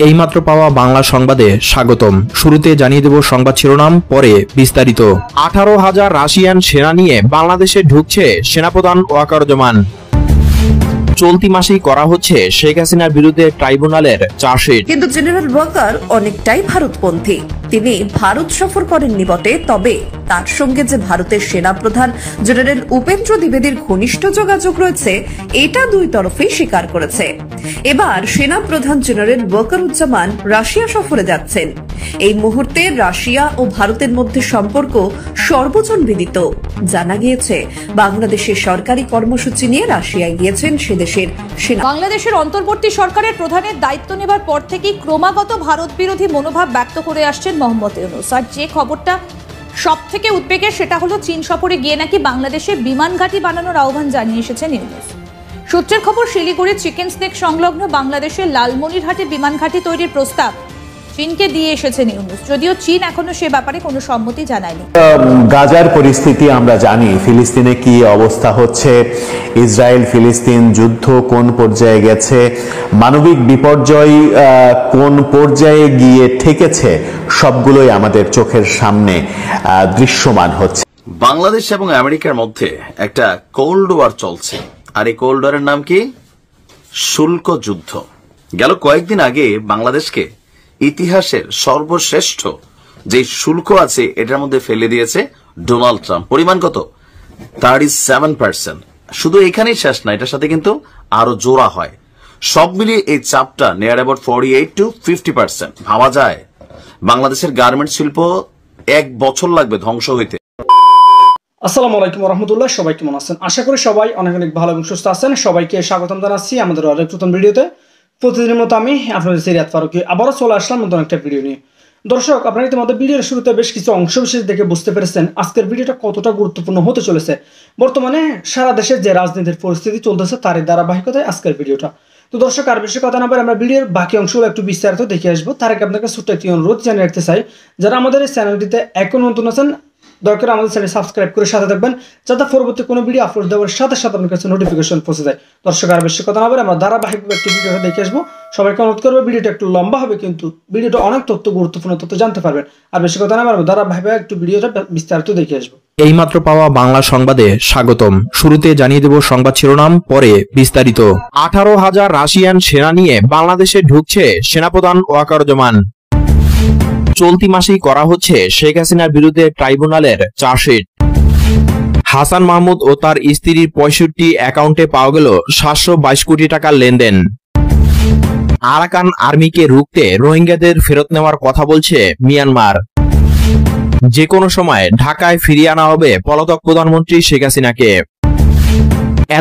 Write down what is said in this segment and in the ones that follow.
এইমাত্র পাওয়া বাংলা সংবাদে স্বাগতম। শুরুতে জানিয়ে দেব সংবাদ শিরোনাম, পরে বিস্তারিত। 18,000 রাশিয়ান সেনা নিয়ে বাংলাদেশে ঢুকছে সেনাপ্রধান ওয়াকারুজ্জামান। চলতি মাসেই করা হচ্ছে শেখ হাসিনার বিরুদ্ধে ট্রাইব্যুনালের চার্জশিট। কিন্তু জেনারেল ওয়াকার অনেকটাই ভারতপন্থী। তিনি ভারত সফর করেননি বটে, তবে তার সঙ্গে যে ভারতের সেনাপ্রধান জেনারেল উপেন্দ্র দ্বিবেদীর ঘনিষ্ঠ যোগাযোগ রয়েছে, এটা দুই তরফেই স্বীকার করেছে। এবার সেনাপ্রধান জেনারেল ওয়াকারুজ্জামান রাশিয়া সফরে যাচ্ছেন। এই মুহূর্তে রাশিয়া ও ভারতের মধ্যে সম্পর্ক সর্বজন বিদিত। জানা গিয়েছে, বাংলাদেশের সরকারি কর্মসূচি নিয়ে রাশিয়ায় গিয়েছেন সে দেশের সেনা। বাংলাদেশের অন্তর্বর্তী সরকারের প্রধানের দায়িত্ব নেবার পর থেকেই ক্রমাগত ভারত বিরোধী মনোভাব ব্যক্ত করে আসছেন মোহাম্মদ ইউনূস। আর যে খবরটা সব থেকে উদ্বেগের, সেটা হলো চীন সফরে গিয়ে নাকি বাংলাদেশে বিমান ঘাঁটি বানানোর আহ্বান জানিয়ে এসেছেন ইউনূস। সূত্রের খবর, শিলিগুড়ির চিকেন স্নেক সংলগ্ন বাংলাদেশের লালমনিরহাটে বিমান ঘাঁটি তৈরির প্রস্তাব চীনকে দিয়ে এসেছেন ইউনূস, যদিও চীন এখনো সে ব্যাপারে কোনো সম্মতি জানায়নি। গাজার পরিস্থিতি আমরা জানি, ফিলিস্তিনে কি অবস্থা হচ্ছে, ইসরায়েল ফিলিস্তিন যুদ্ধ কোন পর্যায়ে গেছে, মানবিক বিপর্যয় কোন পর্যায়ে গিয়ে ঠেকেছে, সবগুলোই আমাদের চোখের সামনে দৃশ্যমান হচ্ছে। বাংলাদেশ এবং আমেরিকার মধ্যে একটা কোল্ড ওয়ার চলছে, আর এই কোল্ড ওয়ারের নাম কি? শুল্ক যুদ্ধ। গেল কয়েকদিন আগে বাংলাদেশকে ইতিহাসের সর্বশ্রেষ্ঠ যে শুল্ক আছে এটার মধ্যে ফেলে দিয়েছে ডোনাল্ড ট্রাম্প। পরিমাণ কত? 37%। শুধু এখানেই শেষ না, এটার সাথে কিন্তু আরো জোড়া হয়। সব মিলিয়ে এই চাপটা নিয়ার অ্যাবাউট 48 to 50%। ভাবা যায় বাংলাদেশের গার্মেন্ট শিল্প 1 বছর লাগবে ধ্বংস হইতে। আসসালামু আলাইকুম রহমতুল্লাহ, সবাই কেমন আছেন? আশা করি সবাই অনেক অনেক ভালো এবং সুস্থ আছেন। সবাইকে স্বাগতম জানাচ্ছি আমাদের আরেক নতুন ভিডিওতে। প্রতিদিনের মতো আমি আপনাদের সিরাত ফারুকী আবারও চলে আসলাম নতুন একটা ভিডিও নিয়ে। দর্শক, আপনারা ইতিমধ্যে ভিডিওর শুরুতে বেশ কিছু অংশ বিশেষ দেখে বুঝতে পেরেছেন আজকের ভিডিওটা কতটা গুরুত্বপূর্ণ হতে চলেছে। বর্তমানে সারা দেশের যে রাজনীতির পরিস্থিতি চলতেছে, তারই ধারাবাহিকতায় আজকের ভিডিওটা। তো দর্শক, আর বেশি কথা না বলে আমরা ভিডিওর বাকি অংশগুলো একটু বিস্তারিত দেখে আসবো। তার আগে আপনাকে ছোট্ট একটি অনুরোধ জানিয়ে রাখতে চাই, যারা আমাদের এই চ্যানেলটিতে এখন নতুন আছেন, দয়া করে আমাদের চ্যানেল সাবস্ক্রাইব করে সাথে থাকবেন, যাতে পরবর্তী কোনো ভিডিও আপলোড দেওয়ার সাথে সাথে আপনার কাছে নোটিফিকেশন পৌঁছে যায়। দর্শক, আর বেশি কথা না বলে আমরা ধারাবাহিকভাবে একটু ভিডিওটা দেখে আসবো। সবাইকে অনুরোধ করবো, ভিডিওটা একটু লম্বা হবে, কিন্তু ভিডিওটা অনেক গুরুত্বপূর্ণ তথ্য জানতে পারবেন। আর বেশি কথা না বলে ধারাবাহিকভাবে একটু ভিডিওটা বিস্তারিত দেখে আসবো। এইমাত্র পাওয়া বাংলা সংবাদে স্বাগতম। শুরুতে জানিয়ে দেব সংবাদ শিরোনাম, পরে বিস্তারিত। 18,000 রাশিয়ান সেনা নিয়ে বাংলাদেশে ঢুকছে সেনাপ্রধান ওয়াকারুজ্জামান। চলতি মাসেই করা হচ্ছে শেখ হাসিনার বিরুদ্ধে ট্রাইব্যুনালের চার্জশিট। হাসান মাহমুদ ও তার স্ত্রীর 65 অ্যাকাউন্টে পাওয়া গেল 722 কোটি টাকার লেনদেন। আরাকান আর্মিকে রুখতে রোহিঙ্গাদের ফেরত নেওয়ার কথা বলছে মিয়ানমার। যে কোনো সময় ঢাকায় ফিরিয়ে আনা হবে পলাতক প্রধানমন্ত্রী শেখ হাসিনাকে।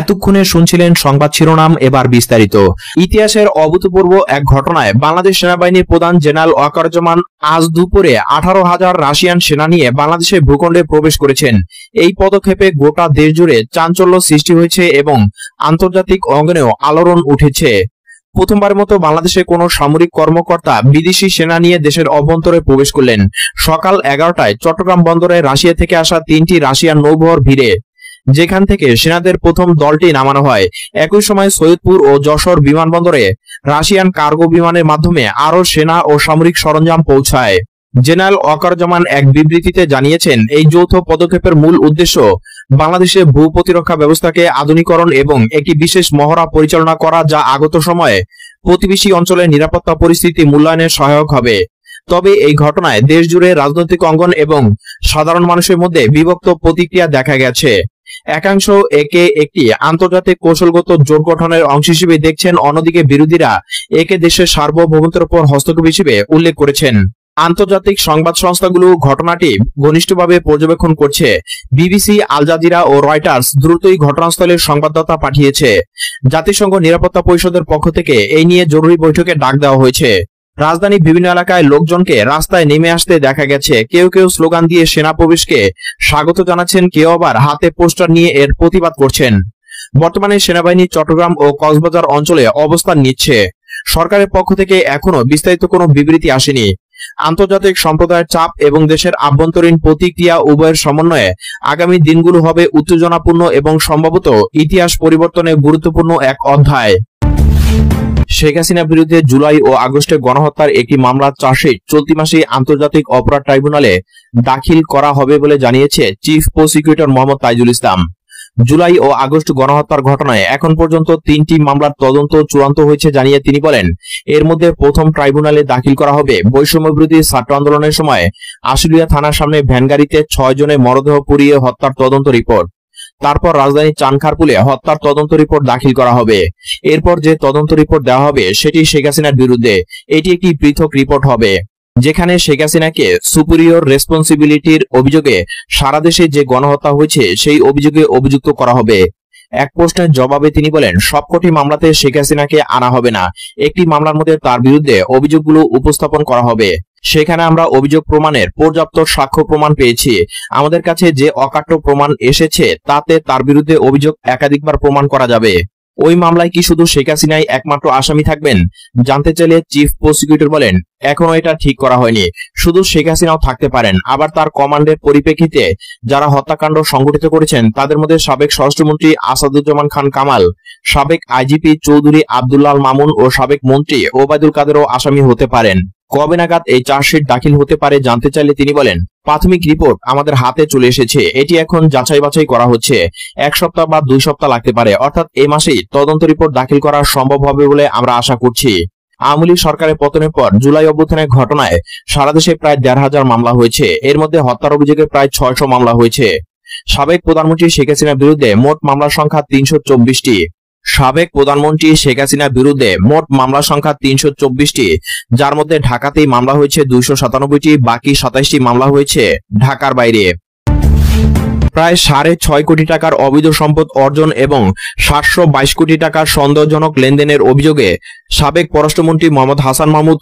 এতক্ষণে শুনছিলেন সংবাদ শিরোনাম, এবার বিস্তারিত। ইতিহাসের অভূতপূর্ব এক ঘটনায় বাংলাদেশ সেনাবাহিনীর প্রধান জেনারেল ওয়াকারুজ্জামান আজ দুপুরে 18,000 রাশিয়ান সেনা নিয়ে বাংলাদেশের ভূখণ্ডে প্রবেশ করেছেন। এই পদক্ষেপে গোটা দেশ জুড়ে চাঞ্চল্য সৃষ্টি হয়েছে এবং আন্তর্জাতিক অঙ্গনেও আলোড়ন উঠেছে। প্রথমবারের মতো বাংলাদেশে কোনো সামরিক কর্মকর্তা বিদেশি সেনা নিয়ে দেশের অভ্যন্তরে প্রবেশ করলেন। সকাল 11টায় চট্টগ্রাম বন্দরে রাশিয়া থেকে আসা 3টি রাশিয়ান নৌবহর ভিড়ে, যেখান থেকে সেনাদের প্রথম দলটি নামানো হয়। একই সময় সৈয়দপুর ও যশোর বিমানবন্দরে রাশিয়ান কার্গো বিমানের মাধ্যমে আরও সেনা ও সামরিক সরঞ্জাম পৌঁছায়। জেনারেল ওয়াকারুজ্জামান এক বিবৃতিতে জানিয়েছেন, এই যৌথ পদক্ষেপের মূল উদ্দেশ্য বাংলাদেশের ভূ প্রতিরক্ষা ব্যবস্থাকে আধুনিকরণ এবং একটি বিশেষ মহড়া পরিচালনা করা, যা আগত সময়ে প্রতিবেশী অঞ্চলের নিরাপত্তা পরিস্থিতি মূল্যায়নে সহায়ক হবে। তবে এই ঘটনায় দেশ জুড়ে রাজনৈতিক অঙ্গন এবং সাধারণ মানুষের মধ্যে বিভক্ত প্রতিক্রিয়া দেখা গেছে। একাংশ একে একটি আন্তর্জাতিক কৌশলগত জোট গঠনের অংশ হিসেবে দেখছেন, অন্যদিকে বিরোধীরা একে দেশের সার্বভৌমত্বের উপর হস্তক্ষেপ হিসেবে উল্লেখ করেছেন। আন্তর্জাতিক সংবাদ সংস্থাগুলো ঘটনাটি ঘনিষ্ঠভাবে পর্যবেক্ষণ করছে। বিবিসি, আল জাজিরা ও রয়টার্স দ্রুতই ঘটনাস্থলে সংবাদদাতা পাঠিয়েছে। জাতিসংঘ নিরাপত্তা পরিষদের পক্ষ থেকে এই নিয়ে জরুরি বৈঠকে ডাক দেওয়া হয়েছে। রাজধানীর বিভিন্ন এলাকায় লোকজনকে রাস্তায় নেমে আসতে দেখা গেছে। কেউ কেউ স্লোগান দিয়ে সেনা প্রবেশকে স্বাগত জানাচ্ছেন, কেউ আবার হাতে পোস্টার নিয়ে এর প্রতিবাদ করছেন। বর্তমানে সেনাবাহিনী চট্টগ্রাম ও কক্সবাজার অঞ্চলে অবস্থান নিচ্ছে। সরকারের পক্ষ থেকে এখনো বিস্তারিত কোনো বিবৃতি আসেনি। আন্তর্জাতিক সম্প্রদায়ের চাপ এবং দেশের আভ্যন্তরীণ প্রতিক্রিয়া উভয়ের সমন্বয়ে আগামী দিনগুলো হবে উত্তেজনাপূর্ণ এবং সম্ভবত ইতিহাস পরিবর্তনে গুরুত্বপূর্ণ এক অধ্যায়। শেখ হাসিনার বিরুদ্ধে জুলাই ও আগস্টে গণহত্যার একটি মামলার চার্জশিট চলতি মাসে আন্তর্জাতিক অপরাধ ট্রাইব্যুনালে দাখিল করা হবে বলে জানিয়েছে চিফ প্রসিকিউটর মোহাম্মদ তাইজুল ইসলাম। জুলাই ও আগস্ট গণহত্যার ঘটনায় এখন পর্যন্ত 3টি মামলার তদন্ত চূড়ান্ত হয়েছে জানিয়ে তিনি বলেন, এর মধ্যে প্রথম ট্রাইব্যুনালে দাখিল করা হবে বৈষম্যবিরোধী ছাত্র আন্দোলনের সময় আশুলিয়া থানার সামনে ভ্যানগাড়িতে 6 জনের মরদেহ পুড়িয়ে হত্যার তদন্ত রিপোর্ট। তারপর রাজধানী চানখারপুলে হত্যার তদন্ত রিপোর্ট দাখিল করা হবে। এরপর যে তদন্ত রিপোর্ট দেওয়া হবে সেটি শেখ হাসিনার বিরুদ্ধে। এটি একটি পৃথক রিপোর্ট হবে, যেখানে শেখ হাসিনাকে সুপিরিয়র রেসপন্সিবিলিটির অভিযোগে সারা দেশে যে গণহত্যা হয়েছে সেই অভিযোগে অভিযুক্ত করা হবে। এক প্রশ্নের জবাবে তিনি বলেন, সবকটি মামলাতে শেখ হাসিনাকে আনা হবে না, একটি মামলার মধ্যে তার বিরুদ্ধে অভিযোগগুলো উপস্থাপন করা হবে। সেখানে আমরা অভিযোগ প্রমাণের পর্যাপ্ত সাক্ষ্য প্রমাণ পেয়েছি। আমাদের কাছে যে অকাট্য প্রমাণ এসেছে তাতে তার বিরুদ্ধে অভিযোগ একাধিকবার প্রমাণ করা যাবে। ওই মামলায় কি শুধু শেখ হাসিনাই একমাত্র আসামি থাকবেন? জানতে চাইলে চিফ প্রসিকিউটর বলেন, এখনো এটা ঠিক করা হয়নি, শুধু শেখ হাসিনাও থাকতে পারেন। আবার তার কমান্ডের পরিপ্রেক্ষিতে যারা হত্যাকাণ্ড সংঘটিত করেছেন তাদের মধ্যে সাবেক স্বরাষ্ট্রমন্ত্রী আসাদুজ্জামান খান কামাল, সাবেক আইজিপি চৌধুরী আব্দুল্লাহ মামুন ও সাবেক মন্ত্রী ওবায়দুল কাদেরও আসামি হতে পারেন। কবে নাগাদ এই চার্জশিট দাখিল হতে পারে জানতে চাইলে তিনি বলেন, প্রাথমিক রিপোর্ট আমাদের হাতে চলে এসেছে, এটি এখন যাচাই বাছাই করা হচ্ছে। 1 সপ্তাহ বা 2 সপ্তাহ লাগতে পারে, অর্থাৎ এই মাসেই তদন্ত রিপোর্ট দাখিল করা সম্ভব হবে বলে আমরা আশা করছি। আওয়ামী লীগ সরকারের পতনের পর জুলাই অভ্যুত্থানের ঘটনায় সারা দেশে প্রায় 1,500 মামলা হয়েছে। এর মধ্যে হত্যার অভিযোগে প্রায় 600 মামলা হয়েছে। সাবেক প্রধানমন্ত্রী শেখ হাসিনার বিরুদ্ধে মোট মামলার সংখ্যা 324টি। সাবেক প্রধানমন্ত্রী শেখ হাসিনার বিরুদ্ধে মোট মামলার সংখ্যা 324টি, যার মধ্যে ঢাকাতেই মামলা হয়েছে 297টি, বাকি 27টি মামলা হয়েছে ঢাকার বাইরে। প্রায় 6.5 কোটি টাকার অবৈধ সম্পদ অর্জন এবং 722 কোটি টাকার সন্দেহজনক লেনদেনের অভিযোগে সাবেক পররাষ্ট্রমন্ত্রী মোহাম্মদ হাসান মাহমুদ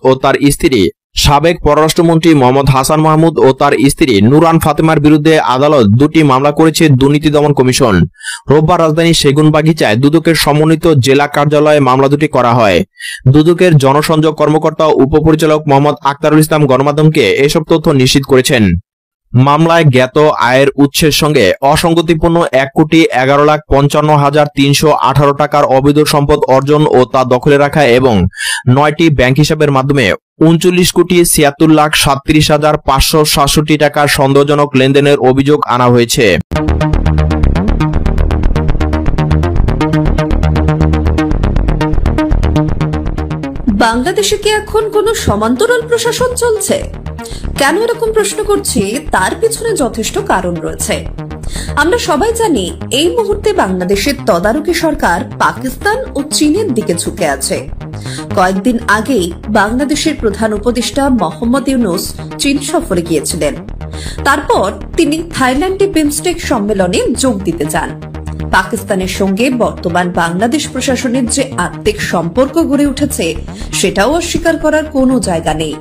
ও তার স্ত্রী নুরান ফাতেমার বিরুদ্ধে আদালত 2টি মামলা করেছে দুর্নীতি দমন কমিশন। রোববার রাজধানীর সেগুনবাগিচায় দুদকের সমন্বিত জেলা কার্যালয়ে মামলা দুটি করা হয়। দুদকের জনসংযোগ কর্মকর্তা উপপরিচালক মোহাম্মদ আক্তারুল ইসলাম গণমাধ্যমকে এসব তথ্য নিশ্চিত করেছেন। মামলায় জ্ঞাত আয়ের উৎসের সঙ্গে অসঙ্গতিপূর্ণ 1,55,318 টাকার অবৈধ সম্পদ অর্জন ও তা দখলে রাখা এবং 9টি ব্যাংক হিসাবের মাধ্যমে 39,76,37,567 টাকার সন্দেহজনক লেনদেনের অভিযোগ আনা হয়েছে। বাংলাদেশে কি এখন কোনো সমান্তরাল প্রশাসন চলছে? কেন এরকম প্রশ্ন করছি তার পিছনে যথেষ্ট কারণ রয়েছে। আমরা সবাই জানি এই মুহূর্তে বাংলাদেশের তদারকি সরকার পাকিস্তান ও চীনের দিকে ঝুঁকে আছে। কয়েকদিন আগেই বাংলাদেশের প্রধান উপদেষ্টা মোহাম্মদ ইউনূস চীন সফরে গিয়েছিলেন। তারপর তিনি থাইল্যান্ডে বিমস্টেক সম্মেলনে যোগ দিতে যান। পাকিস্তানের সঙ্গে বর্তমান বাংলাদেশ প্রশাসনের যে আত্মিক সম্পর্ক গড়ে উঠেছে সেটাও অস্বীকার করার কোনো জায়গা নেই।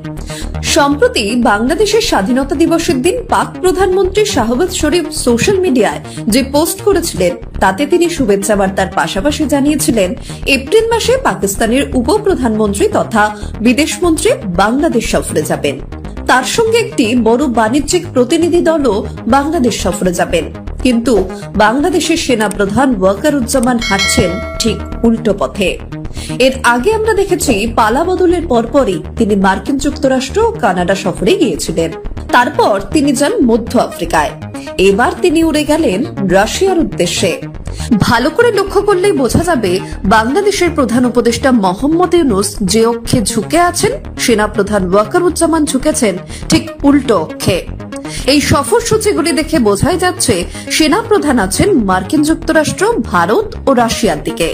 সম্প্রতি বাংলাদেশের স্বাধীনতা দিবসের দিন পাক প্রধানমন্ত্রী শাহবাজ শরীফ সোশ্যাল মিডিয়ায় যে পোস্ট করেছিলেন তাতে তিনি শুভেচ্ছা বার্তার পাশাপাশি জানিয়েছিলেন এপ্রিল মাসে পাকিস্তানের উপপ্রধানমন্ত্রী তথা বিদেশমন্ত্রী বাংলাদেশ সফরে যাবেন। তার সঙ্গে একটি বড় বাণিজ্যিক প্রতিনিধি দলও বাংলাদেশ সফরে যাবেন। কিন্তু বাংলাদেশের সেনাপ্রধান ওয়াকারুজ্জামান হাঁটছেন ঠিক উল্টো পথে। এর আগে আমরা দেখেছি পালা বদলের পরপরই তিনি মার্কিন যুক্তরাষ্ট্র ও কানাডা সফরে গিয়েছিলেন। তারপর তিনি যান মধ্য আফ্রিকায়। এবার তিনি উড়ে গেলেন রাশিয়ার উদ্দেশ্যে। ভালো করে লক্ষ্য করলেই বোঝা যাবে বাংলাদেশের প্রধান উপদেষ্টা মোহাম্মদ ইউনূস যে অক্ষে ঝুঁকে আছেন, সেনাপ্রধান ওয়াকারুজ্জামান ঝুঁকেছেন ঠিক উল্টো অক্ষে। এই সফরসূচিগুলি দেখে বোঝাই যাচ্ছে সেনাপ্রধান আছেন মার্কিন যুক্তরাষ্ট্র, ভারত ও রাশিয়ার দিকে,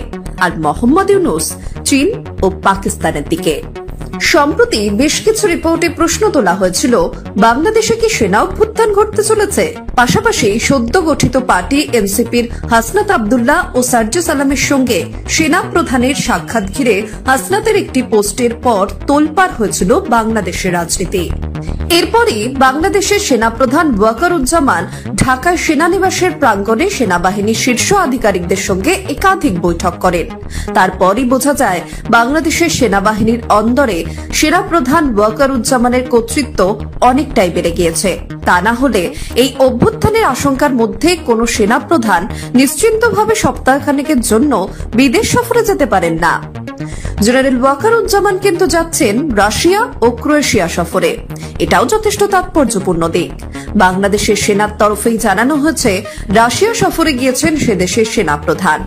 আর মোহাম্মদ ইউনূস চীন ও পাকিস্তানের দিকে। সম্প্রতি বেশ কিছু রিপোর্টে প্রশ্ন তোলা হয়েছিল বাংলাদেশে কি সেনা অভ্যুত্থান ঘটতে চলেছে। পাশাপাশি সদ্য গঠিত পার্টি এনসিপির হাসনাত আব্দুল্লাহ ও সার্জিস আলমের সঙ্গে সেনা প্রধানের সাক্ষাৎ ঘিরে হাসনাতের একটি পোস্টের পর তোলপাড় হয়েছিল বাংলাদেশের রাজনীতি। এরপরই বাংলাদেশের সেনাপ্রধান ওয়াকারুজ্জামান ঢাকায় সেনানিবাসের প্রাঙ্গণে সেনাবাহিনীর শীর্ষ আধিকারিকদের সঙ্গে একাধিক বৈঠক করেন। তারপরই বোঝা যায় বাংলাদেশের সেনাবাহিনীর অন্দরে সেনাপ্রধান ওয়াকারুজ্জামানের কর্তৃত্ব অনেকটাই বেড়ে গিয়েছে। তা না হলে এই অভ্যুত্থানের আশঙ্কার মধ্যে কোনো সেনাপ্রধান নিশ্চিন্তভাবে সপ্তাহখানেকের জন্য বিদেশ সফরে যেতে পারেন না। জেনারেল ওয়াকারুজ্জামান কিন্তু যাচ্ছেন রাশিয়া ও ক্রোয়েশিয়া সফরে। এটাও যথেষ্ট তাৎপর্যপূর্ণ দিক। বাংলাদেশের সেনার তরফেই জানানো হয়েছে রাশিয়া সফরে গিয়েছেন সে দেশের সেনাপ্রধান।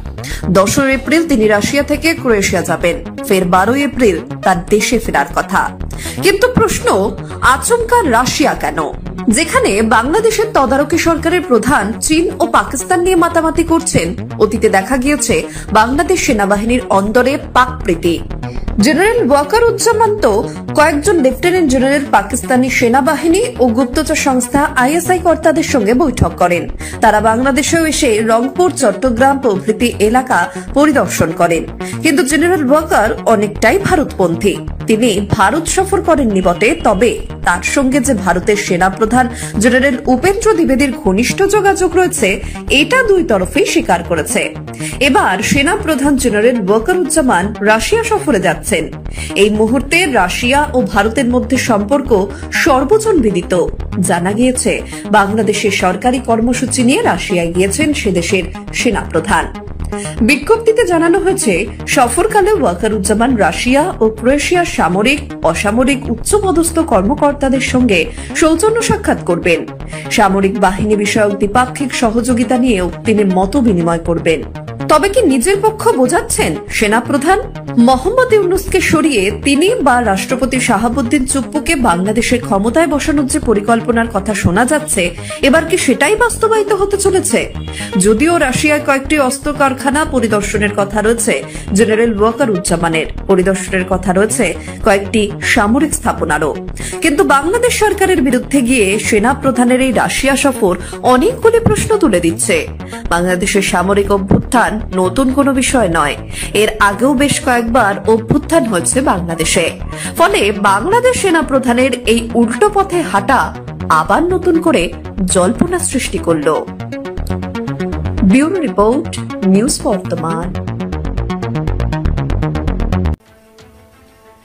10 এপ্রিল তিনি রাশিয়া থেকে ক্রোয়েশিয়া যাবেন, ফের 12 এপ্রিল তার দেশে ফেরার কথা। কিন্তু প্রশ্ন, আচমকা রাশিয়া কেন? যেখানে বাংলাদেশের তদারকি সরকারের প্রধান চীন ও পাকিস্তান নিয়ে মাতামাতি করছেন, অতীতে দেখা গিয়েছে বাংলাদেশ সেনাবাহিনীর অন্দরে পাক প্রীতি। জেনারেল ওয়াকারুজ্জামান তো কয়েকজন লেফটেন্যান্ট জেনারেল পাকিস্তানি সেনাবাহিনী ও গুপ্তচর সংস্থা আইএসআই কর্তাদের সঙ্গে বৈঠক করেন। তারা বাংলাদেশেও এসে রংপুর, চট্টগ্রাম প্রভৃতি এলাকা পরিদর্শন করেন। কিন্তু জেনারেল ওয়াকার অনেকটাই ভারতপন্থী। তিনি ভারত সফর করেননি বটে, তবে তার সঙ্গে যে ভারতের সেনাপ্রধান জেনারেল উপেন্দ্র দ্বিবেদীর ঘনিষ্ঠ যোগাযোগ রয়েছে, এটা দুই তরফেই স্বীকার করেছে। এবার সেনাপ্রধান জেনারেল ওয়াকারুজ্জামান রাশিয়া সফরে যাচ্ছেন। এই মুহূর্তে রাশিয়া ও ভারতের মধ্যে সম্পর্ক সর্বজন বিদিত। জানা গিয়েছে বাংলাদেশের সরকারি কর্মসূচি নিয়ে রাশিয়ায় গিয়েছেন সেদেশের সেনাপ্রধান। বিজ্ঞপ্তিতে জানানো হয়েছে, সফরকালে ওয়াকারুজ্জামান রাশিয়া ও ক্রোয়েশিয়ার সামরিক, অসামরিক উচ্চপদস্থ কর্মকর্তাদের সঙ্গে সৌজন্য সাক্ষাৎ করবেন। সামরিক বাহিনী বিষয়ক দ্বিপাক্ষিক সহযোগিতা নিয়েও তিনি মত বিনিময় করবেন। তবে কি নিজের পক্ষ বোঝাচ্ছেন সেনাপ্রধান? মোহাম্মদ ইউনূসকে সরিয়ে তিনি বা রাষ্ট্রপতি শাহাবুদ্দিন চুপ্পুকে বাংলাদেশের ক্ষমতায় বসানোর যে পরিকল্পনার কথা শোনা যাচ্ছে, এবার কি সেটাই বাস্তবায়িত হতে চলেছে? যদিও রাশিয়ায় কয়েকটি অস্ত্র কারখানা পরিদর্শনের কথা রয়েছে জেনারেল ওয়াকারুজ্জামানের, পরিদর্শনের কথা রয়েছে কয়েকটি সামরিক স্থাপনারও। কিন্তু বাংলাদেশ সরকারের বিরুদ্ধে গিয়ে সেনা প্রধানের এই রাশিয়া সফর অনেকগুলি প্রশ্ন তুলে দিচ্ছে। বাংলাদেশের সামরিক অভ্যুত্থান নতুন কোনো বিষয় নয়, এর আগেও বেশ কয়েকবার অভ্যুত্থান হয়েছে বাংলাদেশে। ফলে বাংলাদেশ সেনা প্রধানের এই উল্টো পথে হাঁটা আবার নতুন করে জল্পনা সৃষ্টি করল। ব্যুরো রিপোর্ট, নিউজ বর্তমান।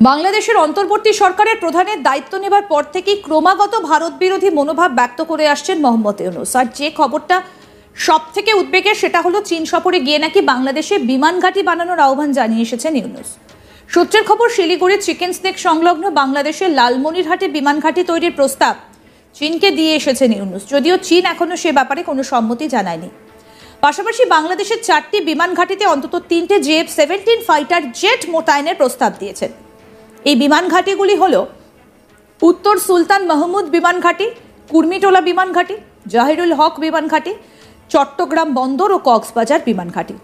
বাংলাদেশের অন্তর্বর্তী সরকারের প্রধানের দায়িত্ব নেবার পর থেকেই ক্রমাগত ভারত বিরোধী মনোভাব ব্যক্ত করে আসছেন মোহাম্মদ ইউনূস। আর যে খবরটা সব থেকে উদ্বেগের, সেটা হলো চীন সফরে গিয়ে নাকি বাংলাদেশে বিমান ঘাঁটি বানানোর আহ্বান জানিয়ে এসেছেন ইউনূস। সূত্রের খবর, শিলিগুড়ির চিকেন স্নেক সংলগ্ন বাংলাদেশের লালমনিরহাটে বিমান ঘাঁটি তৈরির প্রস্তাব চীনকে দিয়ে এসেছেন ইউনূস, যদিও চীন এখনো সে ব্যাপারে কোনো সম্মতি জানায়নি। পাশাপাশি বাংলাদেশের 4টি বিমান ঘাঁটিতে অন্তত 3টে JF-17 ফাইটার জেট মোতায়েনের প্রস্তাব দিয়েছেন। এই বিমান ঘাঁটিগুলি হল উত্তর সুলতান মাহমুদ বিমান ঘাঁটি, কুর্মিটোলা বিমান ঘাঁটি, জাহিরুল হক বিমান ঘাঁটি, চট্টগ্রাম বন্দর ও কক্সবাজার বিমান ঘাঁটি।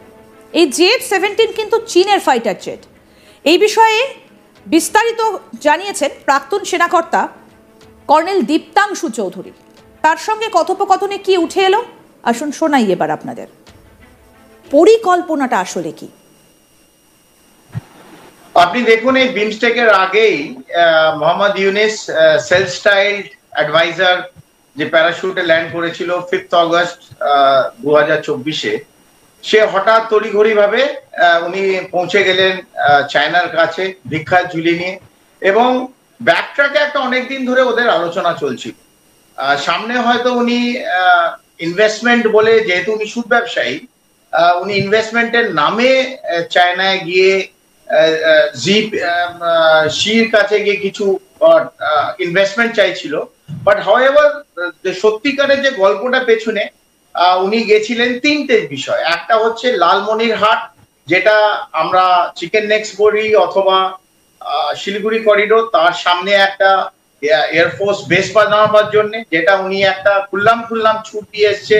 এই JF-17 কিন্তু চীনের ফাইটার জেট। এই বিষয়ে বিস্তারিত জানিয়েছেন প্রাক্তন সেনাকর্তা কর্নেল দীপ্তাংশু চৌধুরী। তার সঙ্গে কথোপকথনে কি উঠে এলো, আসুন শোনাই এবার আপনাদের। পরিকল্পনাটা আসলে কি? আপনি দেখুন, এই বিমস্টেকের আগেই Mohammad Yunus self styled adviser যে প্যারাশুটে ল্যান্ড করেছিল 5 অগস্ট 2024-এ, সে হঠাৎ তড়িঘড়ি ভাবে উনি পৌঁছে গেলেন চায়নার কাছে ভিক্ষার ঝুলি নিয়ে। এবং ব্যাকট্র্যাকে একটা অনেকদিন ধরে ওদের আলোচনা চলছিল। সামনে হয়তো উনি ইনভেস্টমেন্ট বলে, যেহেতু উনি সুদ ব্যবসায়ী, উনি ইনভেস্টমেন্টের নামে চায়নায় গিয়ে শির কাছে গিয়ে কিছু ইনভেস্টমেন্ট চাইছিল। বাট হাউএভার সত্যিকারের যে গল্পটা পেছনে, উনি গেছিলেন 3টে বিষয়। একটা হচ্ছে লালমনিরহাট, যেটা আমরা চিকেন নেক্স বলি অথবা শিলিগুড়ি করিডোর, তার সামনে একটা এয়ারফোর্স বেস বানাবার জন্য, যেটা উনি একটা খুললাম ছুট দিয়ে এসছে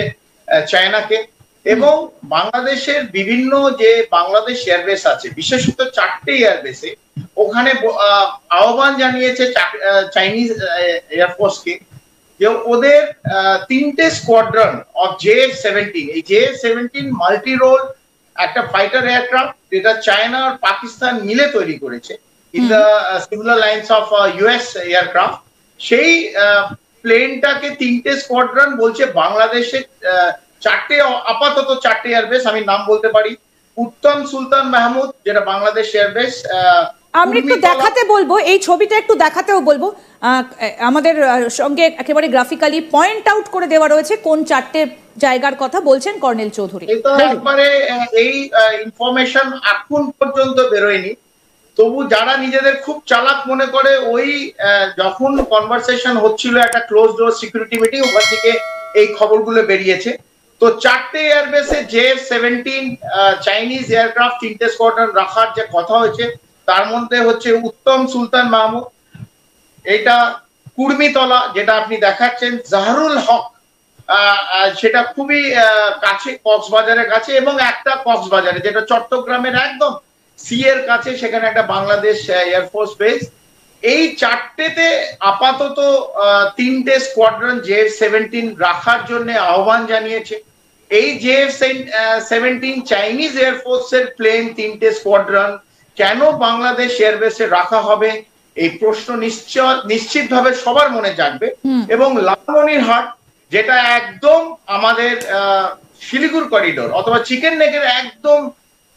চায়নাকে। এবং বাংলাদেশের বিভিন্ন যে বাংলাদেশ এয়ারবেস আছে, বিশেষত 4টে এয়ারবেসে, ওখানে আহ্বান জানিয়েছে চাইনিজ এয়ারফোর্সকে যে ওদের 3টে স্কোয়াড্রন অফ JF-17, এই JF-17 মাল্টি রোল একটা ফাইটার এয়ারক্রাফট, যেটা চায়না আর পাকিস্তান মিলে তৈরি করেছে in the similar lines of US aircraft. সেই প্লেনটাকে 3টে স্কোয়াড্রন বলছে বাংলাদেশের আপাতত 4টে এয়ারবেস, আমি নাম বলতে পারি। উত্তম সুলতান মাহমুদ, যেটা বাংলাদেশ এয়ারবেস। আমরা একটু দেখাতে বলবো, এই ছবিটা একটু দেখাতেও বলবো। আমাদের সঙ্গে একেবারে গ্রাফিক্যালি পয়েন্ট আউট করে দেওয়া রয়েছে কোন 4টে জায়গার কথা বলছেন কর্নেল চৌধুরী। এটা একবারে এই ইনফরমেশন এখন পর্যন্ত বেরোয়নি। তবু যারা নিজেদের খুব চালাক মনে করে ওই যখন কনভারসেশন হচ্ছিল একটা ক্লোজ ডোর সিকিউরিটি মিটিং, ওখান থেকে এই খবরগুলো বেরিয়েছে। তো 4টে এয়ারবেসে JF-17 চাইনিজ এয়ারক্রাফট 3টে স্কোয়াড্রন রাখার যে কথা হয়েছে, তার মধ্যে হচ্ছে উত্তম সুলতান মাহমুদ, এটা কুর্মিতলা যেটা আপনি দেখাচ্ছেন, জাহরুল হক সেটা খুবই কাছে, কক্সবাজারের কাছে, এবং একটা কক্সবাজারে যেটা চট্টগ্রামের একদম সি এর কাছে, সেখানে একটা বাংলাদেশ এয়ারফোর্স বেস। এই 4টেতে আপাতত 3টে স্কোয়াড্রন JF-17 রাখার জন্য আহ্বান জানিয়েছে। এই JF-17 চাইনিজ এয়ারফোর্সের প্লেন 3টে স্কোয়াড্রন কেন বাংলাদেশ এয়ারবেসে রাখা হবে, এই প্রশ্ন নিশ্চিতভাবে সবার মনে জাগবে। এবং লালমনিরহাট যেটা একদম আমাদের শিলিগুড়ি করিডোর অথবা চিকেন নেকের একদম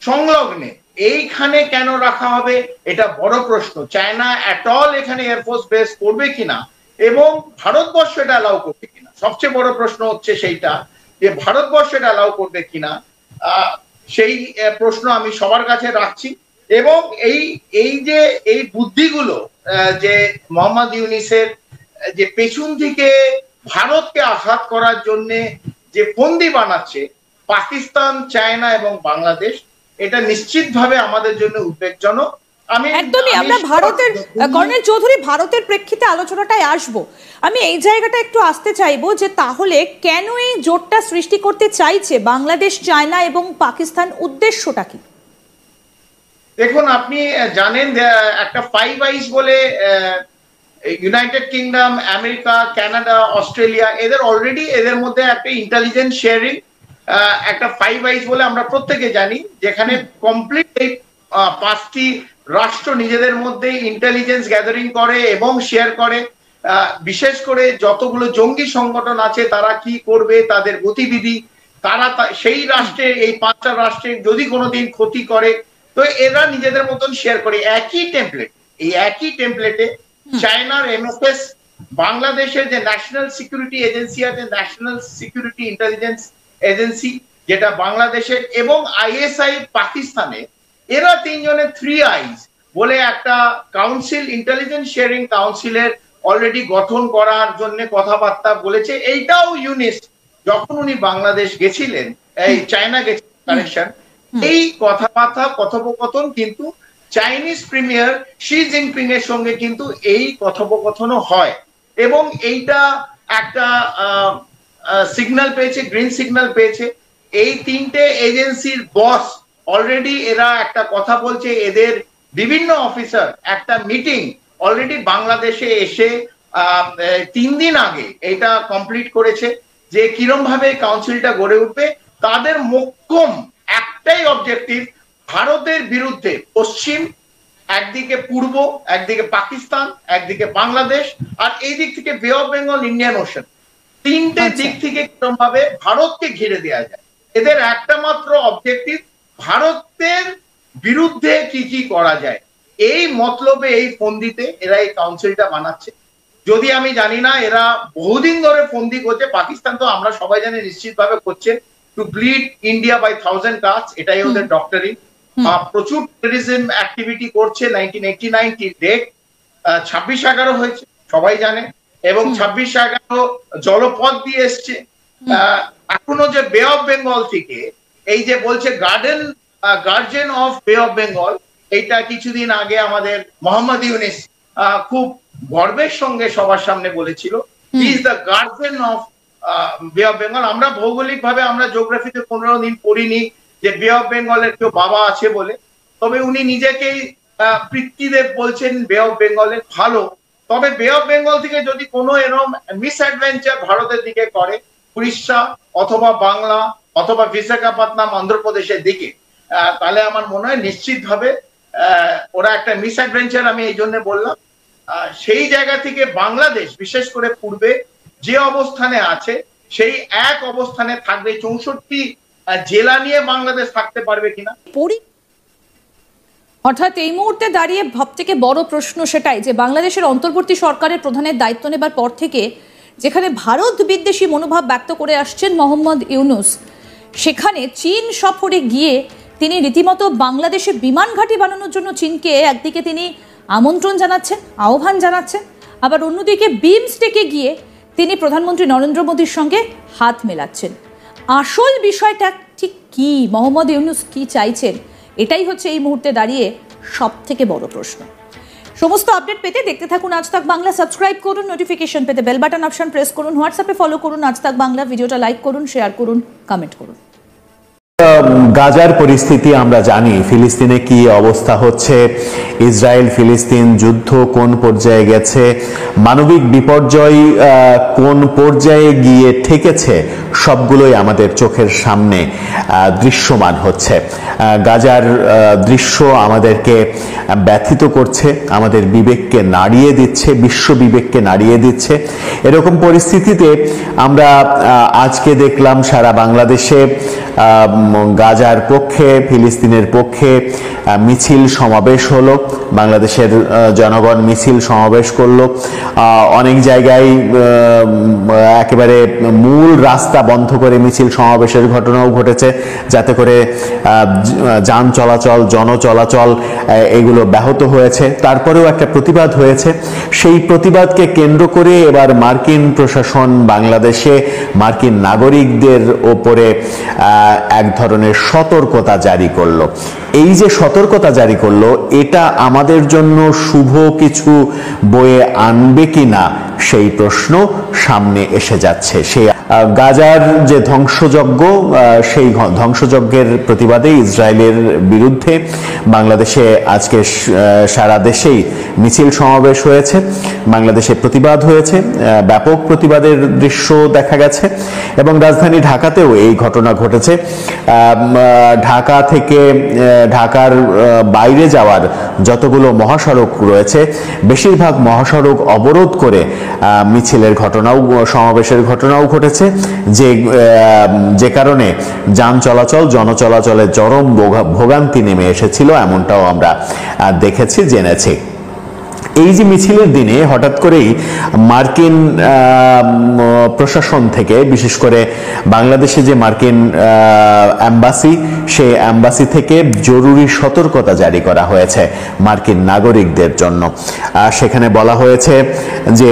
সংলগ্নে, এইখানে কেন রাখা হবে এটা বড় প্রশ্ন। চায়না এট অল এখানে এয়ারফোর্স বেস করবে কিনা এবং ভারতবর্ষ এটা অ্যালাউ করবে কিনা, সবচেয়ে বড় প্রশ্ন হচ্ছে সেইটা, যে ভারতবর্ষ এটা অ্যালাউ করবে কিনা। সেই প্রশ্ন আমি সবার কাছে রাখছি। এবং এই বুদ্ধিগুলো যে মোহাম্মদ ইউনূসের যে পেছন থেকে ভারতকে আঘাত করার জন্য যে ফন্দি বানাচ্ছে পাকিস্তান, চায়না এবং বাংলাদেশ, এটা নিশ্চিতভাবে আমাদের জন্য উদ্বেগজনক। একদমই আমরা ভারতের কর্নেল চৌধুরী ভারতের প্রেক্ষিতে আলোচনাটায় আসবো। আমি এই জায়গাটা একটু আসতে চাইবো যে তাহলে কেন এই জোটটা সৃষ্টি করতে চাইছে বাংলাদেশ, চায়না এবং পাকিস্তান, উদ্দেশ্যটা কি? দেখুন, আপনি জানেন একটা ফাইভ আইস বলে United kingdom, America, Canada, Australia, এদের অলরেডি এদের মধ্যে একটা ইন্টেলিজেন্স শেয়ারিং, একটা ফাইভ আইস বলে আমরা প্রত্যেকে জানি, যেখানে কমপ্লিট এই 5টি রাষ্ট্র নিজেদের মধ্যে ইন্টেলিজেন্স গ্যাদারিং করে এবং শেয়ার করে। বিশেষ করে যতগুলো জঙ্গি সংগঠন আছে তারা কি করবে, তাদের গতিবিধি, তারা সেই রাষ্ট্রে, এই 5টা রাষ্ট্রের যদি কোনোদিন ক্ষতি করে তো এরা নিজেদের মতন শেয়ার করে। এই একই টেমপ্লেটে চায়নার MSS, বাংলাদেশের যে ন্যাশনাল সিকিউরিটি এজেন্সি আছে, ন্যাশনাল সিকিউরিটি ইন্টেলিজেন্স এজেন্সি যেটা বাংলাদেশের, এবং ISI পাকিস্তানে, এরা 3 জনের 3 আইস বলে একটা কাউন্সিল, ইন্টেলিজেন্স শেয়ারিং কাউন্সিলের অলরেডি গঠন করার জন্য কথাবার্তা বলেছে। এইটাও ইউনিস যখন উনি বাংলাদেশ গেছিলেন, এই চায়না গেছিলেন কানেকশন, এই কথাবার্তা কথোপকথন কিন্তু চাইনিজ প্রিমিয়ার শি জিনপিং এর সঙ্গে কিন্তু এই কথোপকথনও হয়। এবং এইটা একটা সিগন্যাল পেয়েছে, গ্রিন সিগন্যাল পেয়েছে। এই 3টে এজেন্সির বস অলরেডি এরা একটা কথা বলছে, এদের বিভিন্ন অফিসার একটা মিটিং অলরেডি বাংলাদেশে এসে 3 দিন আগে এটা কমপ্লিট করেছে যে কিরম ভাবে কাউন্সিলটা গড়ে উঠবে। তাদের মোক্ষম একটাই অবজেক্টিভ, ভারতের বিরুদ্ধে পশ্চিম, একদিকে পূর্ব, একদিকে পাকিস্তান, একদিকে বাংলাদেশ, আর এই দিক থেকে বে অফ বেঙ্গল, ইন্ডিয়ান ওশান, 3টে দিক থেকে কিরম ভাবে ভারতকে ঘিরে দেওয়া যায়। এদের একটা মাত্র অবজেক্টিভ, ভারতের বিরুদ্ধে কি কি করা যায়। এই মতলবে, এই ফন্দিতে এরা এই কাউন্সিলটা বানাচ্ছে। যদি আমি জানি না, এরা বহুদিন ধরে ফন্দি করছে। পাকিস্তান তো আমরা সবাই জানি নিশ্চিতভাবে করছে, টু ব্লিড ইন্ডিয়া বাই 1000 কাজ, এটাই ওদের ডক্টরিন। প্রচুর টেররিজম অ্যাক্টিভিটি করছে। 1989 ডেট 26/11 হয়েছে, সবাই জানে, এবং 26/11 জলপথ দিয়ে এসছে। এখনো যে বে অফ বেঙ্গল থেকে এই যে বলছে গার্জিয়ান অফ বে অফ বেঙ্গল, এইটা কিছুদিন আগে আমাদের মোহাম্মদ ইউনূস খুব গর্বের সঙ্গে সবার সামনে বলেছিল, he is the guardian of বে অফ বেঙ্গল। আমরা ভৌগোলিক ভাবে, আমরা জিওগ্রাফিতে 15 দিন পড়িনি যে বে অফ বেঙ্গলের কেউ বাবা আছে বলে, তবে উনি নিজেকেই পিতৃদেব বলছেন বে অফ বেঙ্গলের। ভালো, তবে বে অফ বেঙ্গল থেকে যদি কোনো এরকম মিস অ্যাডভেঞ্চার ভারতের দিকে করে, উড়িষ্যা অথবা বাংলা অথবা বিশাখাপত্তনম অন্ধ্রপ্রদেশের দিকে, তাহলে আমার মনে হয় নিশ্চিতভাবে ওরা একটা মিস অ্যাডভেঞ্চার, আমি এই জন্য বললাম। সেই জায়গা থেকে বাংলাদেশ বিশেষ করে পূর্বে যে অবস্থানে আছে সেই এক অবস্থানে থাকবে। 64 জেলা নিয়ে বাংলাদেশ থাকতে পারবে কিনা, অর্থাৎ এই মুহূর্তে দাঁড়িয়ে সবথেকে বড় প্রশ্ন সেটাই যে বাংলাদেশের অন্তর্বর্তী সরকারের প্রধানের দায়িত্ব নেবার পর থেকে যেখানে ভারত বিদ্বেষী মনোভাব ব্যক্ত করে আসছেন মোহাম্মদ ইউনূস, সেখানে চীন সফরে গিয়ে তিনি রীতিমতো বাংলাদেশে বিমান ঘাঁটি বানানোর জন্য চীনকে একদিকে তিনি আমন্ত্রণ জানাচ্ছেন, আহ্বান জানাচ্ছেন, আবার অন্যদিকে বিমস্টেকে গিয়ে তিনি প্রধানমন্ত্রী নরেন্দ্র মোদীর সঙ্গে হাত মেলাচ্ছেন। আসল বিষয়টা ঠিক কি, মোহাম্মদ ইউনূস কি চাইছেন, এটাই হচ্ছে এই মুহূর্তে দাঁড়িয়ে সব থেকে বড় প্রশ্ন। সমস্ত আপডেট পেতে দেখতে থাকুন আজ তাক বাংলা, সাবস্ক্রাইব করুন, নোটিফিকেশন পেতে বেল বাটন অপশন প্রেস করুন, হোয়াটসঅ্যাপে ফলো করুন আজ তাক বাংলা, ভিডিওটা লাইক করুন, শেয়ার করুন, কমেন্ট করুন। গাজার পরিস্থিতি আমরা জানি, ফিলিস্তিনে কি অবস্থা হচ্ছে, ইসরায়েল ফিলিস্তিন যুদ্ধ কোন পর্যায়ে গেছে, মানবিক বিপর্যয় কোন পর্যায়ে গিয়ে ঠেকেছে, সবগুলোই আমাদের চোখের সামনে দৃশ্যমান হচ্ছে। গাজার দৃশ্য আমাদেরকে ব্যথিত করছে, আমাদের বিবেককে নাড়িয়ে দিচ্ছে, বিশ্ব বিবেককে নাড়িয়ে দিচ্ছে। এরকম পরিস্থিতিতে আমরা আজকে দেখলাম সারা বাংলাদেশে গাজার পক্ষে, ফিলিস্তিনের পক্ষে মিছিল সমাবেশ হলো, বাংলাদেশের জনগণ মিছিল সমাবেশ করলো। অনেক জায়গায় একেবারে মূল রাস্তা বন্ধ করে মিছিল সমাবেশের ঘটনাও ঘটেছে, যাতে করে যান চলাচল, জনচলাচল এগুলো ব্যাহত হয়েছে। তারপরেও একটা প্রতিবাদ হয়েছে। সেই প্রতিবাদকে কেন্দ্র করে এবার মার্কিন প্রশাসন বাংলাদেশে মার্কিন নাগরিকদের ওপরে এক ধরনের সতর্কতা জারি করলো। এই যে সতর্কতা জারি করলো, এটা আমাদের জন্য শুভ কিছু বয়ে আনবে কিনা সেই প্রশ্ন সামনে এসে যাচ্ছে। সেই গাজার যে ধ্বংসযজ্ঞ, সেই ধ্বংসযজ্ঞের প্রতিবাদে ইসরায়েলের বিরুদ্ধে বাংলাদেশে আজকে সারা দেশেই মিছিল সমাবেশ হয়েছে, বাংলাদেশে প্রতিবাদ হয়েছে, ব্যাপক প্রতিবাদের দৃশ্য দেখা গেছে এবং রাজধানী ঢাকাতেও এই ঘটনা ঘটেছে। ঢাকা থেকে ঢাকার বাইরে যাওয়ার যতগুলো মহাসড়ক রয়েছে, বেশিরভাগ মহাসড়ক অবরোধ করে মিছিলের ঘটনাও, সমাবেশের ঘটনাও ঘটেছে, যে কারণে যান চলাচল, জনচলাচলে চরম ভোগান্তি নেমে এসেছিল, এমনটাও আমরা দেখেছি, জেনেছি। এই যে মিছিলের দিনে হঠাৎ করেই মার্কিন প্রশাসন থেকে, বিশেষ করে বাংলাদেশে যে মার্কিন অ্যাম্বাসি, সেই অ্যাম্বাসি থেকে জরুরি সতর্কতা জারি করা হয়েছে মার্কিন নাগরিকদের জন্য। সেখানে বলা হয়েছে যে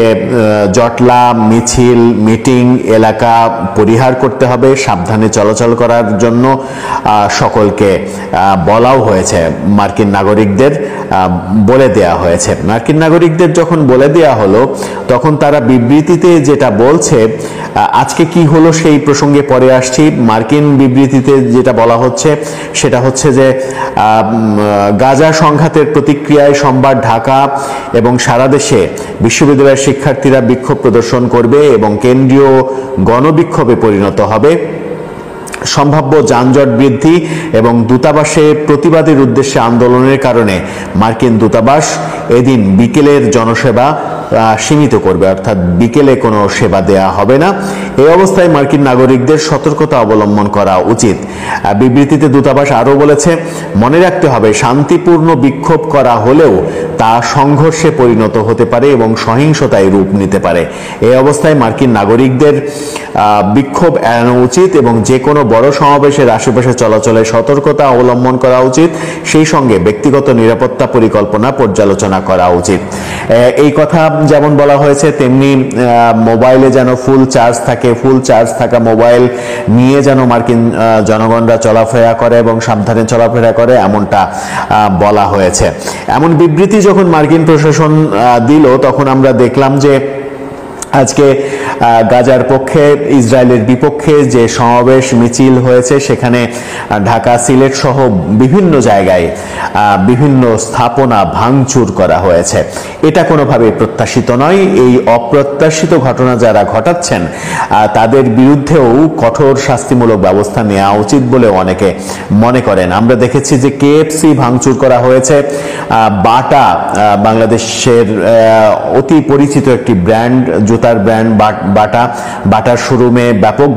জটলা, মিছিল, মিটিং এলাকা পরিহার করতে হবে, সাবধানে চলাচল করার জন্য সকলকে বলাও হয়েছে, মার্কিন নাগরিকদের বলে দেয়া হয়েছে। মার্কিন নাগরিকদের যখন বলে দেয়া হলো, তখন তারা বিবৃতিতে যেটা বলছে, আজকে কি হলো সেই প্রসঙ্গে পরে আসছি। মার্কিন বিবৃতিতে যেটা বলা হচ্ছে সেটা হচ্ছে যে গাজা সংঘাতের প্রতিক্রিয়ায় সোমবার ঢাকা এবং সারা দেশে বিশ্ববিদ্যালয়ের শিক্ষার্থীরা বিক্ষোভ প্রদর্শন করবে এবং কেন্দ্রীয় গণবিক্ষোভে পরিণত হবে। সম্ভাব্য যানজট বৃদ্ধি এবং দূতাবাসে প্রতিবাদের উদ্দেশ্যে আন্দোলনের কারণে মার্কিন দূতাবাস এদিন বিকেলের জনসেবা সীমিত করবে, অর্থাৎ বিকেলে কোনো সেবা দেয়া হবে না। এই অবস্থায় মার্কিন নাগরিকদের সতর্কতা অবলম্বন করা উচিত। বিবৃতিতে দূতাবাস আরও বলেছে, মনে রাখতে হবে শান্তিপূর্ণ বিক্ষোভ করা হলেও তা সংঘর্ষে পরিণত হতে পারে এবং সহিংসতায় রূপ নিতে পারে। এই অবস্থায় মার্কিন নাগরিকদের বিক্ষোভ এড়ানো উচিত এবং যে কোনো বড় সমাবেশের আশেপাশে চলাচলে সতর্কতা অবলম্বন করা উচিত। সেই সঙ্গে ব্যক্তিগত নিরাপত্তা পরিকল্পনা পর্যালোচনা করা উচিত। এই কথা যেমন বলা হয়েছে, তেমনি মোবাইলে যেন ফুল চার্জ থাকে, ফুল চার্জ থাকা মোবাইল নিয়ে যেন মার্কিন জনগণরা চলাফেরা করে এবং সাবধানে চলাফেরা করে, এমনটা বলা হয়েছে। এমন বিবৃতি যখন মার্কিন প্রশাসন দিল, তখন আমরা দেখলাম যে আজকে গাজার পক্ষে, ইসরায়েলের বিপক্ষে যে সমাবেশ মিছিল হয়েছে, সেখানে ঢাকা, সিলেট সহ বিভিন্ন জায়গায় বিভিন্ন স্থাপনা ভাঙচুর করা হয়েছে। এটা কোনোভাবে প্রত্যাশিত নয়। এই অপ্রত্যাশিত ঘটনা যারা ঘটাচ্ছেন তাদের বিরুদ্ধেও কঠোর শাস্তিমূলক ব্যবস্থা নেওয়া উচিত বলে অনেকে মনে করেন। আমরা দেখেছি যে KFC ভাঙচুর করা হয়েছে, বাটা, বাংলাদেশের অতি পরিচিত একটি ব্র্যান্ড, জুতার ব্র্যান্ড বাটার শোরুমে ব্যাপক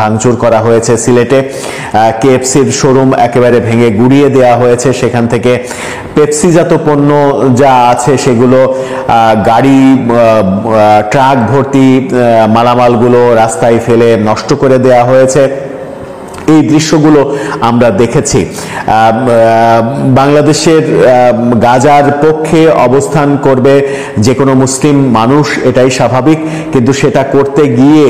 ভাঙচুর করা হয়েছে সিলেটে। KFCর শোরুম একেবারে ভেঙে গুড়িয়ে দেওয়া হয়েছে, সেখান থেকে পেপসিজাত পণ্য যা আছে সেগুলো গাড়ি, ট্রাক ভর্তি মালামালগুলো রাস্তায় ফেলে নষ্ট করে দেওয়া হয়েছে। এই দৃশ্যগুলো আমরা দেখেছি। বাংলাদেশের গাজার পক্ষে অবস্থান করবে যে কোনো মুসলিম মানুষ, এটাই স্বাভাবিক, কিন্তু সেটা করতে গিয়ে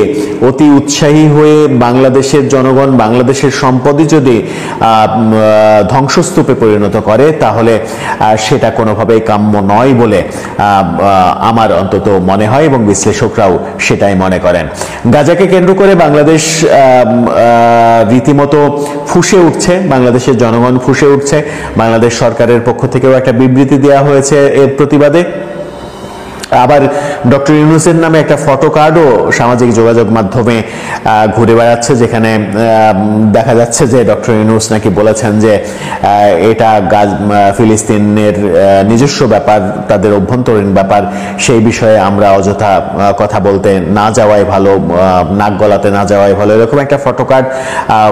অতি উৎসাহী হয়ে বাংলাদেশের জনগণ বাংলাদেশের সম্পদই যদি ধ্বংসস্তূপে পরিণত করে তাহলে সেটা কোনোভাবেই কাম্য নয় বলে আমার অন্তত মনে হয় এবং বিশ্লেষকরাও সেটাই মনে করেন। গাজাকে কেন্দ্র করে বাংলাদেশ রীতিমতো ফুঁসে উঠছে, বাংলাদেশের জনগণ ফুঁসে উঠছে। বাংলাদেশ সরকারের পক্ষ থেকেও একটা বিবৃতি দেওয়া হয়েছে এর প্রতিবাদে। আবার ডক্টর ইউনূসের নামে একটা ফটো কার্ডও সামাজিক যোগাযোগ মাধ্যমে ঘুরে বেড়াচ্ছে, যেখানে দেখা যাচ্ছে যে ডক্টর ইউনূস নাকি বলেছেন যে এটা ফিলিস্তিনের নিজস্ব ব্যাপার, তাদের অভ্যন্তরীণ ব্যাপার, সেই বিষয়ে আমরা অযথা কথা বলতে না যাওয়াই ভালো, নাক গলাতে না যাওয়াই ভালো, এরকম একটা ফটো কার্ড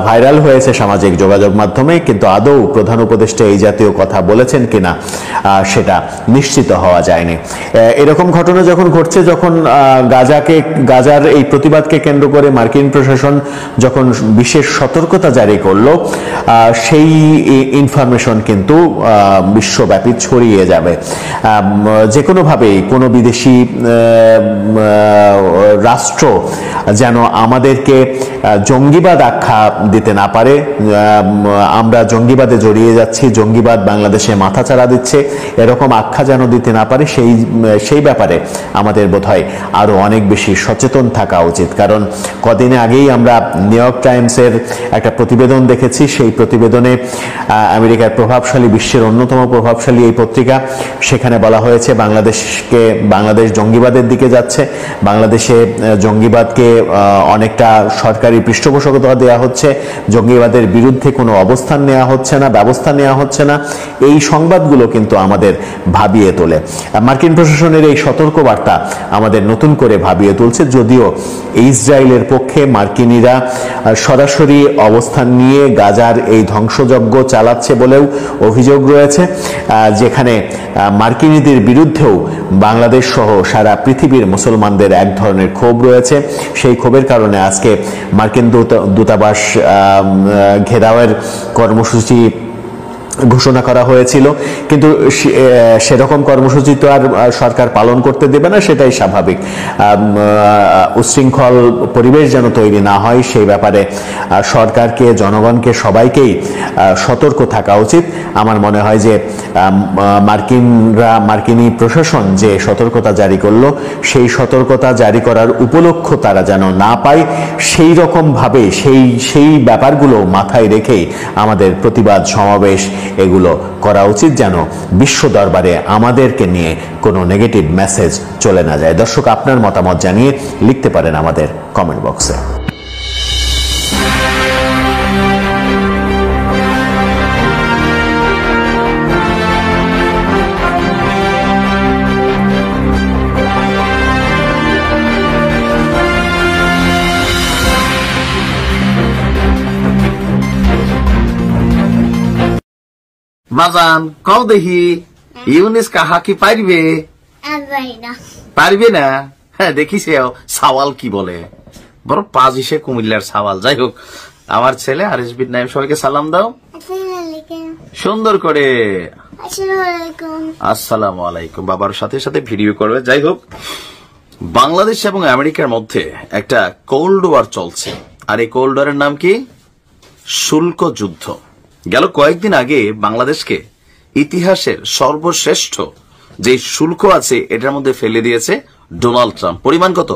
ভাইরাল হয়েছে সামাজিক যোগাযোগ মাধ্যমে। কিন্তু আদৌ প্রধান উপদেষ্টা এই জাতীয় কথা বলেছেন কিনা সেটা নিশ্চিত হওয়া যায়নি। এরকম ঘটনা যখন ঘটছে, যখন গাজার এই প্রতিবাদকে কেন্দ্র করে মার্কিন প্রশাসন যখন বিশেষ সতর্কতা জারি করলো, সেই ইনফরমেশন কিন্তু বিশ্বব্যাপী ছড়িয়ে যাবে। যে কোনোভাবেই কোনো বিদেশি রাষ্ট্র যেন আমাদেরকে জঙ্গিবাদ আখ্যা দিতে না পারে। আমরা জঙ্গিবাদে জড়িয়ে যাচ্ছি, জঙ্গিবাদ বাংলাদেশে মাথাচাড়া দিচ্ছে, এরকম আখ্যা যেন দিতে না পারে, সেই ব্যাপারে আমাদের বোধহয় আরো অনেক বেশি সচেতন থাকা উচিত। কারণ কদিন আগেই আমরা নিউ ইয়র্ক টাইমসের একটা প্রতিবেদন দেখেছি। সেই প্রতিবেদনে আমেরিকার প্রভাবশালী, বিশ্বের অন্যতম প্রভাবশালী এই পত্রিকা, সেখানে বলা হয়েছে বাংলাদেশ জঙ্গিবাদের দিকে যাচ্ছে, বাংলাদেশে জঙ্গিবাদকে অনেকটা সরকারি পৃষ্ঠপোষকতা দেওয়া হচ্ছে, জঙ্গিবাদের বিরুদ্ধে কোনো অবস্থান নেওয়া হচ্ছে না, ব্যবস্থা নেওয়া হচ্ছে না। এই সংবাদগুলো কিন্তু আমাদের ভাবিয়ে তোলে। মার্কিন প্রশাসনের এই সতর্কবার্তা আমাদের নতুন করে ভাবিয়ে তুলছে। যদিও ইসরায়েলের পক্ষে মার্কিনিরা সরাসরি অবস্থান নিয়ে গাজার এই ধ্বংসযজ্ঞ চালাচ্ছে বলেও অভিযোগ রয়েছে, যেখানে মার্কিনীদের বিরুদ্ধেও বাংলাদেশ সহ সারা পৃথিবীর মুসলমানদের এক ধরনের ক্ষোভ রয়েছে। সেই ক্ষোভের কারণে আজকে মার্কিন দূতাবাস ঘেরাওয়ের কর্মসূচি ঘোষণা করা হয়েছিল, কিন্তু সেরকম কর্মসূচি তো আর সরকার পালন করতে দেবে না, সেটাই স্বাভাবিক। উচ্ছৃঙ্খল পরিবেশ যেন তৈরি না হয় সেই ব্যাপারে সরকারকে, জনগণকে, সবাইকেই সতর্ক থাকা উচিত। আমার মনে হয় যে মার্কিনী প্রশাসন যে সতর্কতা জারি করলো, সেই সতর্কতা জারি করার উপলক্ষ তারা যেন না পায়, সেই রকম ভাবে সেই ব্যাপারগুলো মাথায় রেখেই আমাদের প্রতিবাদ সমাবেশ এগুলো করা উচিত, যেন বিশ্ব দরবারে আমাদেরকে নিয়ে কোনো নেগেটিভ মেসেজ চলে না যায়। দর্শক, আপনার মতামত জানিয়ে লিখতে পারেন আমাদের কমেন্ট বক্সে। বাজান কও দেখি, ইউনিস কাহা কি পারবে? পারবে না? হ্যাঁ, দেখিস সাওয়াল কি বলে, বড় পাজিসে কুমিল্লার সাওয়াল। যাই হোক, আমার ছেলে আরএসবির নাম, সবাইকে সালাম দাও সুন্দর করে। আসসালামু আলাইকুম। বাবার সাথে সাথে ভিডিও করবে। যাই হোক, বাংলাদেশ এবং আমেরিকার মধ্যে একটা কোল্ড ওয়ার চলছে, আর এই কোল্ড ওয়ারের নাম কি? শুল্ক যুদ্ধ। গেল কয়েকদিন আগে বাংলাদেশকে ইতিহাসের সর্বশ্রেষ্ঠ যে শুল্ক আছে এটার মধ্যে ফেলে দিয়েছে ডোনাল্ড ট্রাম্প। পরিমাণ কত?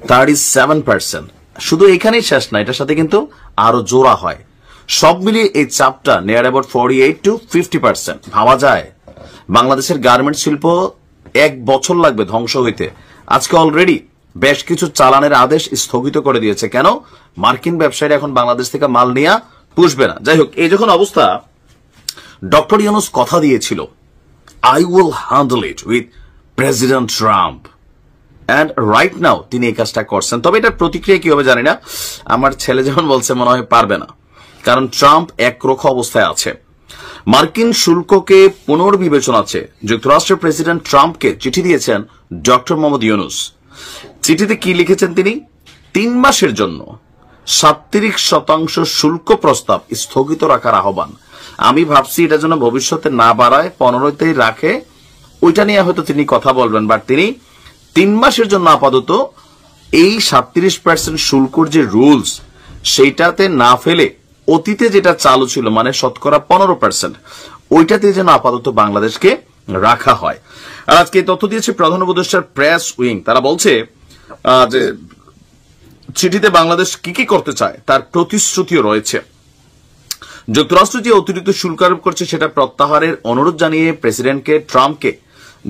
37%। শুধু এখানেই শেষ না, এটার সাথে কিন্তু আরো জোড়া হয়। সব মিলিয়ে এই চাপটা নিয়ার অ্যাবাউট 48 to 50%। ভাবা যায় বাংলাদেশের গার্মেন্ট শিল্প 1 বছর লাগবে ধ্বংস হইতে। আজকে অলরেডি বেশ কিছু চালানের আদেশ স্থগিত করে দিয়েছে। কেন? মার্কিন ব্যবসায়ীরা এখন বাংলাদেশ থেকে মাল নিয়ে পুষবে না। যাই হোক, এই যখন অবস্থা, ডক্টর ইউনূস কথা দিয়েছিল, I will handle it with president Trump, and right now তিনি এই কাজটা করছেন। তবে এটার প্রতিক্রিয়া কি হবে জানি না। আমার ছেলে যেমন বলছে, মনে হয় পারবে না, কারণ ট্রাম্প একরোখা অবস্থায় আছে। মার্কিন শুল্ককে পুনর্বিবেচনাতে যুক্তরাষ্ট্রের প্রেসিডেন্ট ট্রাম্পকে চিঠি দিয়েছেন ডক্টর মোহাম্মদ ইউনূস। চিঠিতে কি লিখেছেন তিনি? 3 মাসের জন্য 37% শুল্ক প্রস্তাব স্থগিত রাখার আহ্বান। আমি ভাবছি এটা যেন ভবিষ্যতে না বাড়ায়, 15তেই রাখে, ওইটা নিয়ে হয়তো তিনি কথা বলবেন। বাট তিনি 3 মাসের জন্য আপাতত এই 37% শুল্কর যে রুলস সেইটাতে না ফেলে অতীতে যেটা চালু ছিল মানে শতকরা 15%, ওইটাতে যেন আপাতত বাংলাদেশকে রাখা হয়। আর আজকে তথ্য দিয়েছে প্রধান উপদেষ্টার প্রেস উইং। তারা বলছে যে চিঠিতে বাংলাদেশ কি কি করতে চায় তার প্রতিশ্রুতিও রয়েছে। যুক্তরাষ্ট্র যে অতিরিক্ত শুল্ক আরোপ করছে সেটা প্রত্যাহারের অনুরোধ জানিয়ে প্রেসিডেন্টকে ট্রাম্পকে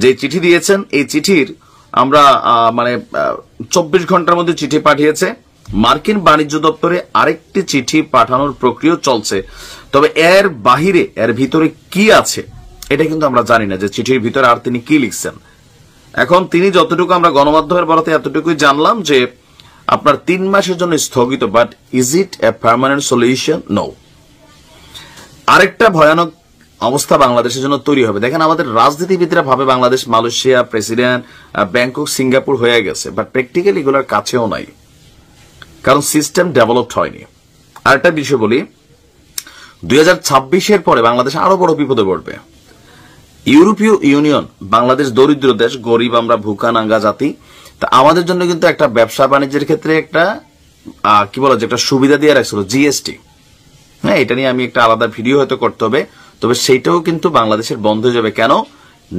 যে চিঠি দিয়েছেন, এই চিঠির আমরা 24 ঘন্টার মধ্যে চিঠি পাঠিয়েছে। মার্কিন বাণিজ্য দপ্তরে আরেকটি চিঠি পাঠানোর প্রক্রিয়া চলছে। তবে এর বাহিরে এর ভিতরে কি আছে এটা কিন্তু আমরা জানি না, যে চিঠির ভিতরে আর তিনি কি লিখছেন। এখন তিনি যতটুকু আমরা গণমাধ্যমের বরাতে এতটুকুই জানলাম যে আপনার 3 মাসের জন্য স্থগিত, but is it a permanent solution? No. আরেকটা ভয়ানক অবস্থা বাংলাদেশের জন্য তৈরি হবে। দেখেন, আমাদের রাজনীতিবিদরা ভাবে Bangladesh Malaysia, president, Bangkok, Singapore হয়ে গেছে, বাট প্র্যাকটিক্যালি এগুলোর কাছেও নাই, কারণ সিস্টেম ডেভেলপড হয়নি। আরেকটা বিষয় বলি, 2026-এর পরে বাংলাদেশ আরো বড় বিপদে পড়বে। ইউরোপীয় ইউনিয়ন, বাংলাদেশ দরিদ্র দেশ, গরিব, আমরা ভুকা নাঙ্গা জাতি, তা আমাদের জন্য কিন্তু একটা ব্যবসা বাণিজ্যের ক্ষেত্রে একটা কি বলা যায় একটা সুবিধা দিয়ে রাখছিল, জিএসটি। হ্যাঁ, এটা নিয়ে আমি একটা আলাদা ভিডিও হয়তো করতে হবে, তবে সেইটাও কিন্তু বাংলাদেশের বন্ধ হয়ে যাবে। কেন?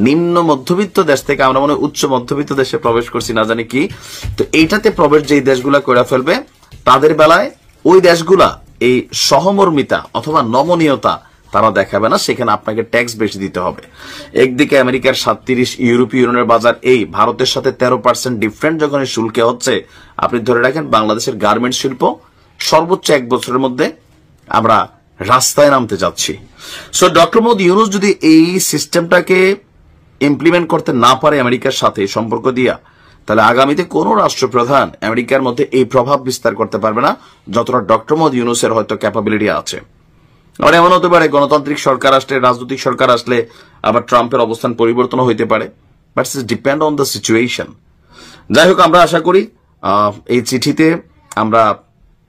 নিম্ন মধ্যবিত্ত দেশ থেকে আমরা মনে হয় উচ্চ মধ্যবিত্ত দেশে প্রবেশ করছি, না জানি কি। তো এইটাতে প্রবেশ যেই দেশগুলা করে ফেলবে তাদের বেলায় ওই দেশগুলা এই সহমর্মিতা অথবা নমনীয়তা তারা দেখাবে না, সেখানে আপনাকে ট্যাক্স বেশি দিতে হবে। একদিকে আমেরিকার 37, ইউরোপীয় ইউনিয়নের বাজার এই, ভারতের সাথে 13% ডিফারেন্ট যখন শুল্কে হচ্ছে, আপনি ধরে রাখেন বাংলাদেশের গার্মেন্টস শিল্প সর্বোচ্চ 1 বছরের মধ্যে আমরা রাস্তায় নামতে যাচ্ছি। সো ডক্টর মোহাম্মদ ইউনূস যদি এই সিস্টেমটাকে ইমপ্লিমেন্ট করতে না পারে আমেরিকার সাথে সম্পর্ক দিয়া, তাহলে আগামীতে কোন রাষ্ট্রপ্রধান আমেরিকার মধ্যে এই প্রভাব বিস্তার করতে পারবে না যতটা ডক্টর মোহাম্মদ ইউনূসের হয়তো ক্যাপাবিলিটি আছে। আবার এমন হতে পারে গণতান্ত্রিক সরকার আসলে, রাজনৈতিক সরকার আসলে আবার ট্রাম্পের অবস্থান পরিবর্তন হইতে পারে, but it's depend on the situation. যাই হোক, আমরা আশা করি এই চিঠিতে আমরা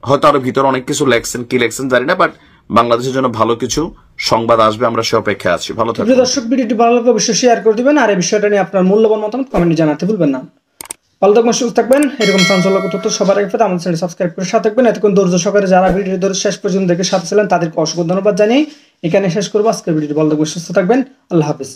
হয়তো আরো ভিতরে অনেক কিছু লেখছেন, কি লেখছেন জানি না, বাট বাংলাদেশের জন্য ভালো কিছু সংবাদ আসবে, আমরা সে অপেক্ষায় আছি। ভালো থাকবেন দর্শক, ভিডিওটি ভালো লাগলে অবশ্যই শেয়ার করে দিবেন, আর এই বিষয়টা নিয়ে আপনার মূল্যবান মতামত কমেন্টে জানাতে ভুলবেন না। ভালো থাকবেন, সুস্থ থাকবেন। এরকম চাঞ্চল্যক তথ্য সবার আগে পেতে আমাদের চ্যানেল সাবস্ক্রাইব করে সাথে থাকবেন। এতক্ষণ ধৈর্য সহকারে যারা ভিডিও ধরে শেষ পর্যন্ত দেখে সাথে ছিলেন তাদেরকে অসংখ্য ধন্যবাদ জানিয়ে এখানে শেষ করবো আজকের ভিডিওটি। ভালো থাকবেন, সুস্থ থাকবেন, আল্লাহ হাফেজ।